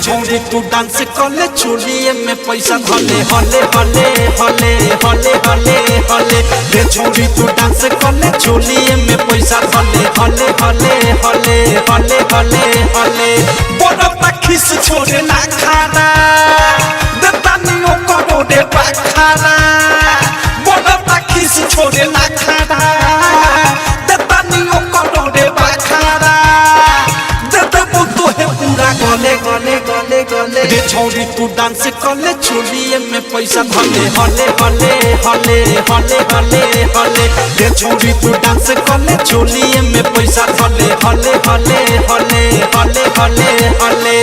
छोड़ी तू डांस कले चोलिए में पैसा हले हले हले हले हले हले हले रे छोड़ी तू डांस कले चोलिए में पैसा हले हले हले हले हले हले हले बड़ा पखिस छोड़े ना खाना दतानियों करो दे पखाना बड़ा पखिस छोड़े ना खाना दतानियों करो दे पखाना दतबो तो है पूरा गले गले गले गले रे छोड़ी तू डांस कले चोलिए में पैसा हले हले हले हले हले हले हले रे छोड़ी तू डांस कले चोलिए में पैसा हले हले हले हले हले हले हले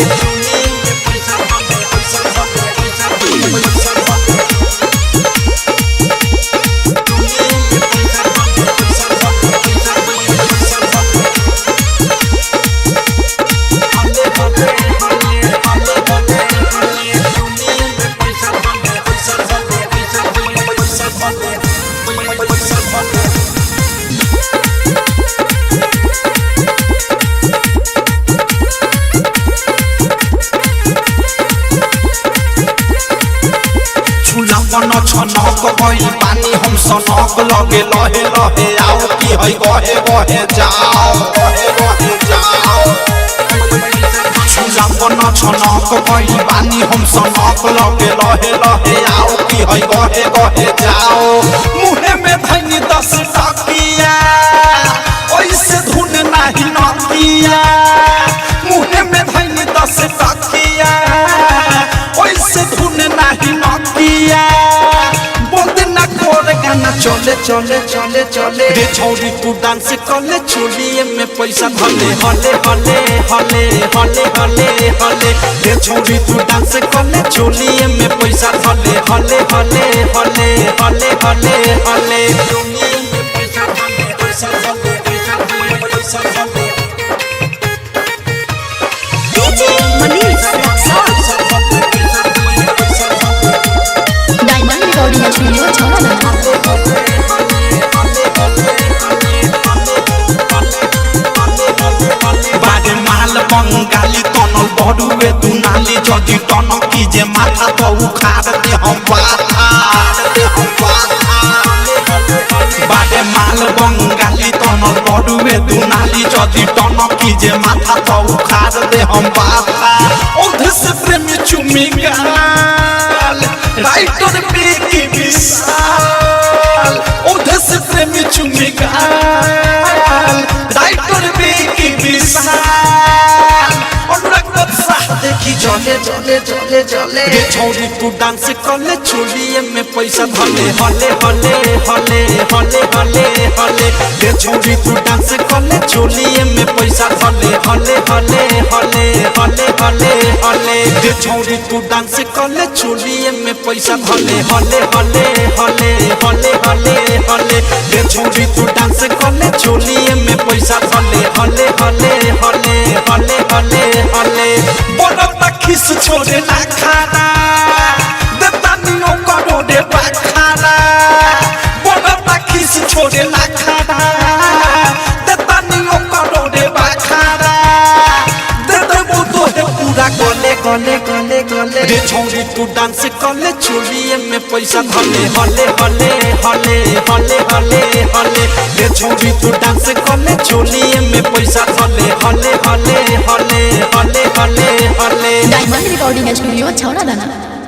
मन छनक गई पानी हम सनक लगे लहे लहे आओ कि है गहे गहे जाओ गहे गहे जाओ मन छनक गई पानी हम सनक लगे लहे लहे आओ कि है गहे गहे जाओ मुहे में धनी 10 टकिया ओइसे धुन नाही नकिया मुहे में धनी 10 टकिया ओइसे धुन नाही नकिया चले चले चले चले रे छोड़ी तू डांस कले चोलिए में पैसा हले हले हले हले हले हले हले रे छोड़ी तू डांस कले चोलिए में पैसा हले हले हले हले हले हले हले डायमंड रिकॉर्डिंग स्टूडियो छौड़ा बंगाली तनल बड़ुए दुनाली जदि टनकी जे माथा तो उखाड़ दे हम बाथा बाडे माल बंगाली तनल बड़ुए दुनाली जदि टनकी जे माथा तो उखाड़ दे हम बाथा ओधे से प्रेमी चुमी गाल राइटर पे की विशाल ओधे से प्रेमी चुमी गाल राइटर पे की विशाल देखी चले चले चले चले रे छोड़ी तू डांस कले चोलिए में पैसा हले हले हले हले हले हले हले रे छोड़ी तू डांस कले चोलिए में पैसा हले हले हले हले हले हले हले रे छोड़ी तू डांस कले चोलिए में पैसा हले हले हले हले हले हले हले रे छोड़ी तू डांस कले चोलिए में पैसा हले हले हले हले हले हले हले बड़ा पखिस छोड़े ना खाना दतानियों करो दे पखाना बड़ा पखिस छोड़े ना खाना दतानियों करो दे पखाना दतबो तो है पूरा गले गले गले गले रे छोड़ी तू डांस कले चोलिए में पैसा हले हले हले हले हले हले हले रे छोड़ी तू डांस कले चोलिए में पैसा हले हले हले हले हले हले हले डायमंड रिकॉर्डिंग स्टूडियो छौड़ा दाना।